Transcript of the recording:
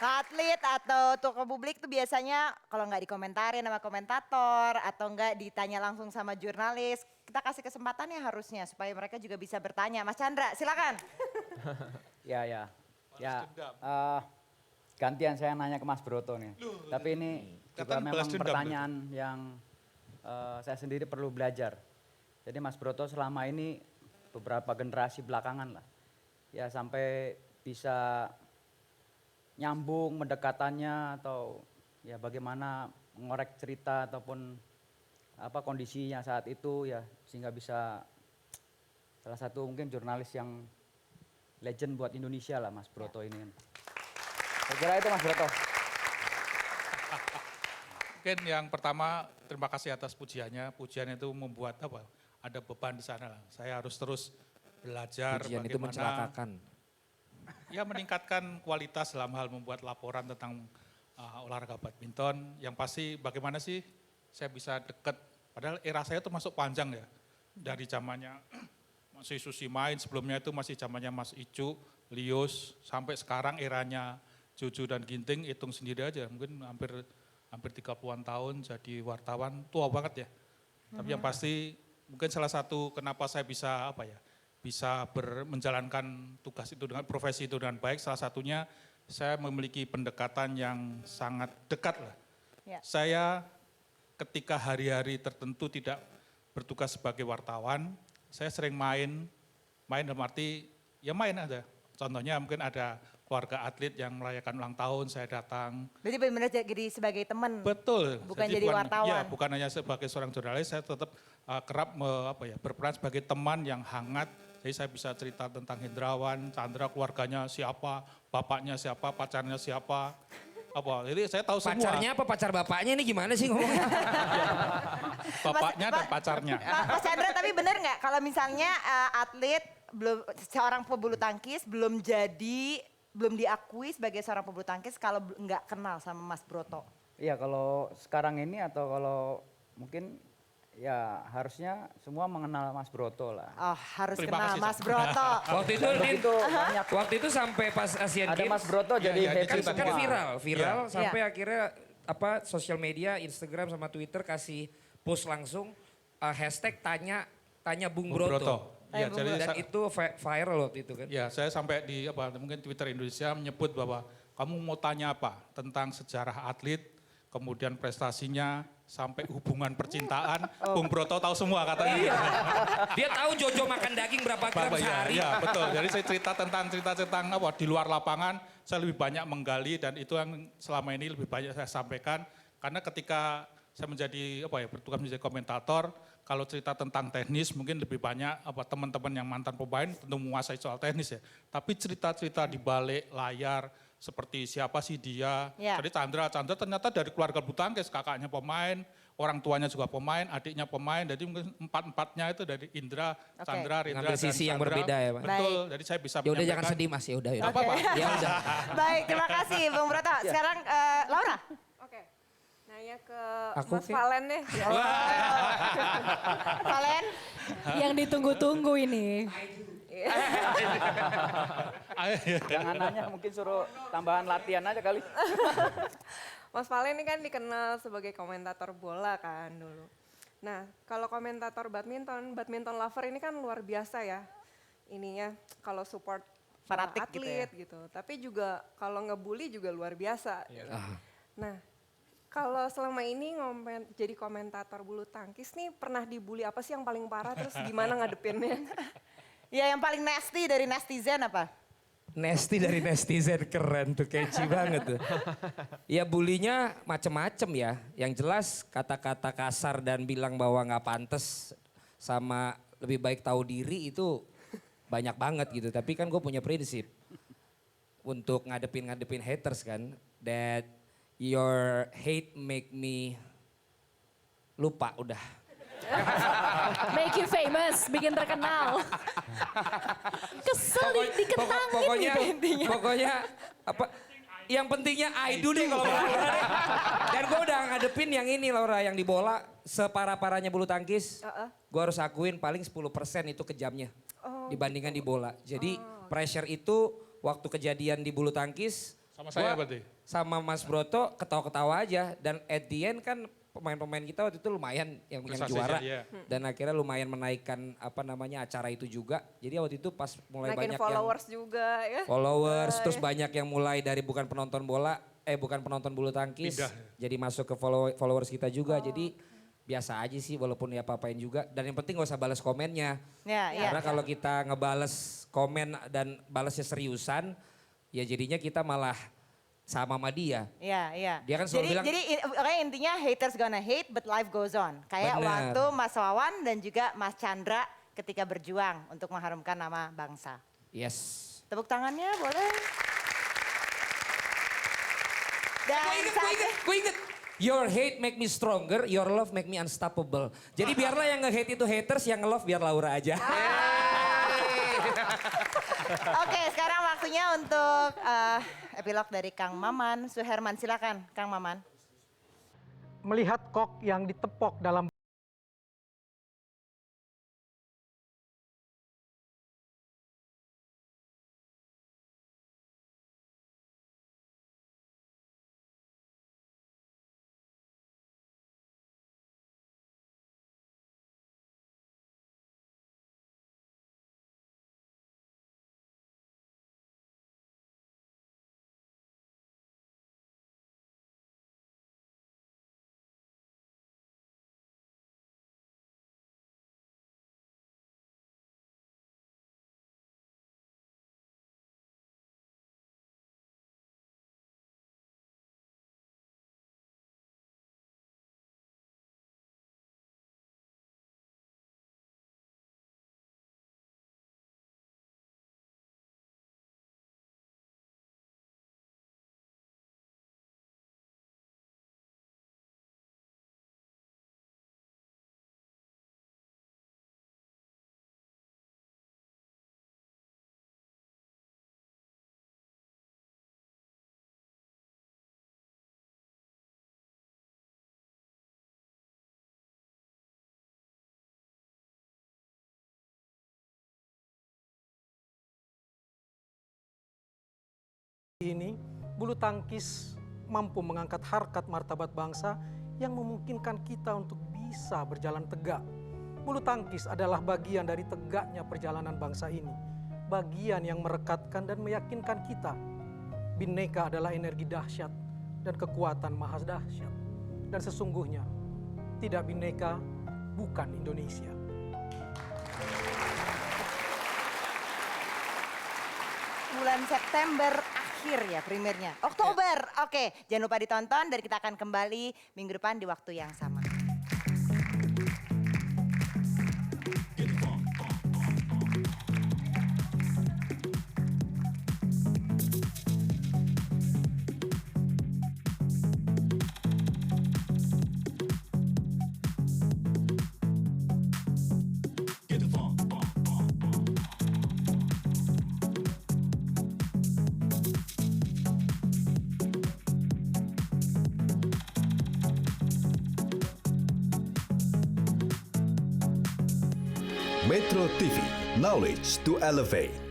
atlet atau tokoh publik tuh biasanya kalau nggak dikomentarin sama komentator atau nggak ditanya langsung sama jurnalis, kita kasih kesempatannya harusnya supaya mereka juga bisa bertanya. Mas Chandra, silakan. Ya. Gantian saya nanya ke Mas Broto nih. Tapi ini juga memang pertanyaan yang saya sendiri perlu belajar. Jadi Mas Broto selama ini beberapa generasi belakangan lah. Ya sampai bisa nyambung mendekatannya atau ya bagaimana mengorek cerita ataupun apa kondisinya saat itu ya sehingga bisa salah satu mungkin jurnalis yang legend buat Indonesia lah Mas Broto ini. Saya kira itu Mas Broto. Mungkin yang pertama terima kasih atas pujiannya. Pujian itu membuat apa? Ada beban di sana lah. Saya harus terus belajar Pujian bagaimana itu mencelakakan. ya meningkatkan kualitas dalam hal membuat laporan tentang olahraga badminton. Yang pasti bagaimana sih saya bisa dekat. Padahal era saya itu masuk panjang ya. Dari zamannya masih Susi main, sebelumnya itu masih zamannya Mas Icu, Lius, sampai sekarang eranya Jojo dan Ginting, hitung sendiri aja. Mungkin hampir 30-an tahun jadi wartawan, tua banget ya. Tapi yang pasti mungkin salah satu kenapa saya bisa bisa menjalankan tugas itu dengan profesi itu dengan baik, salah satunya saya memiliki pendekatan yang sangat dekat lah. Ya. Saya ketika hari-hari tertentu tidak bertugas sebagai wartawan, saya sering main dalam arti ya main aja. Contohnya mungkin ada keluarga atlet yang merayakan ulang tahun, saya datang. Berarti benar-benar jadi sebagai teman. Betul. Bukan jadi wartawan. Ya, bukan hanya sebagai seorang jurnalis, saya tetap kerap berperan sebagai teman yang hangat. Jadi saya bisa cerita tentang Hendrawan, Chandra, keluarganya siapa, bapaknya siapa, pacarnya siapa. Jadi saya tahu semua. Pacarnya apa pacar bapaknya ini gimana sih ngomongnya? Bapaknya dan pacarnya. Mas Chandra, tapi benar nggak kalau misalnya atlet seorang pebulu tangkis belum diakui sebagai seorang pebulu tangkis kalau nggak kenal sama Mas Broto? Iya kalau sekarang ini atau kalau mungkin ya harusnya semua mengenal Mas Broto lah. Oh harus Terima kenal kasih, Mas Sam. Broto. Waktu itu sampai pas Asian Ada Games Mas Broto jadi iya, kan, happy kan semua. viral Iya. sampai akhirnya sosial media Instagram sama Twitter kasih post langsung hashtag tanya Bung Broto. Ya, jadi Dan itu viral waktu itu kan. ya saya sampai di mungkin Twitter Indonesia menyebut bahwa kamu mau tanya apa tentang sejarah atlet, kemudian prestasinya sampai hubungan percintaan, Bung Broto tahu semua katanya. Iya. Dia tahu Jojo makan daging berapa gram sehari. Iya betul. Jadi saya cerita tentang di luar lapangan, saya lebih banyak menggali dan itu yang selama ini lebih banyak saya sampaikan karena ketika saya menjadi bertugas menjadi komentator, kalau cerita tentang teknis mungkin lebih banyak teman-teman yang mantan pemain tentu menguasai soal teknis ya. Tapi cerita-cerita di balik layar seperti siapa sih dia. Ya. Jadi Chandra ternyata dari keluarga bulu tangkis, kakaknya pemain, orang tuanya juga pemain, adiknya pemain. Jadi mungkin empat-empatnya itu dari Indra, Chandra, Rindra, Ngambil dan sisi yang Chandra. berbeda ya, Pak. Betul. Baik. Jadi saya bisa Ya udah jangan menyampaikan. sedih Mas, ya udah. Nggak apa-apa. Ya udah. Baik, terima kasih Bung Broto. Sekarang Laura. Oke, nanya ke Aku Mas sih. Valen deh. Valen. Yang ditunggu-tunggu ini. Jangan nanya mungkin suruh tambahan latihan aja kali. Mas Valen ini kan dikenal sebagai komentator bola kan dulu. Nah, kalau komentator badminton lover ini kan luar biasa ya. Ininya kalau support para Fanatik gitu ya. atlet gitu. Tapi juga kalau ngebully juga luar biasa. Gitu. Nah, kalau selama ini jadi komentator bulu tangkis nih pernah dibully apa sih yang paling parah terus gimana ngadepinnya? Ya yang paling nasty dari netizen apa? Nasty dari netizen keren tuh, catchy banget tuh. Ya bulinya macem-macem ya. Yang jelas kata-kata kasar dan bilang bahwa nggak pantas sama lebih baik tahu diri itu banyak banget gitu. Tapi kan gue punya prinsip untuk ngadepin haters kan. That your hate make me lupa udah. Make you famous, bikin terkenal. Kesel diketangin Pokoknya, gitu intinya. pokoknya apa? Yang pentingnya I do deh kalau Laura. Dan gue udah ngadepin yang ini Laura, yang di bola separah-parahnya bulu tangkis. Gue harus akuin paling 10% itu kejamnya dibandingkan di bola. Jadi pressure itu waktu kejadian di bulu tangkis Sama saya Gua berarti. sama Mas Broto ketawa-ketawa aja dan at the end kan pemain-pemain kita waktu itu lumayan yang Prestasinya, juara iya. dan akhirnya lumayan menaikkan apa namanya acara itu juga. Jadi waktu itu pas mulai Naikin banyak followers juga ya. yang followers terus banyak yang mulai dari bukan penonton bola bukan penonton bulu tangkis Pindah. jadi masuk ke followers kita juga. Jadi biasa aja sih walaupun ya apa-apain juga dan yang penting gak usah balas komennya. Ya, ya. Karena kalau kita ngebales komen dan balasnya seriusan, ya jadinya kita malah sama dia. Iya, iya. Dia kan selalu bilang- jadi makanya intinya haters gonna hate but life goes on. Kayak Bener. waktu Mas Wawan dan juga Mas Chandra ketika berjuang untuk mengharumkan nama bangsa. Yes. Tepuk tangannya boleh. Dan Gue inget. Your hate make me stronger, your love make me unstoppable. Jadi biarlah yang nge-hate itu haters, yang nge-love biar Laura aja. Oke, sekarang waktunya untuk epilog dari Kang Maman. Suherman, silakan Kang Maman. Melihat kok yang ditepok dalam ini, bulu tangkis mampu mengangkat harkat martabat bangsa yang memungkinkan kita untuk bisa berjalan tegak. Bulu tangkis adalah bagian dari tegaknya perjalanan bangsa ini. Bagian yang merekatkan dan meyakinkan kita. Bhinneka adalah energi dahsyat dan kekuatan maha dahsyat. Dan sesungguhnya, tidak bhinneka bukan Indonesia. Bulan September akhir ya premiernya. Oktober, oke. Jangan lupa ditonton dan kita akan kembali minggu depan di waktu yang sama. Metro TV, knowledge to elevate.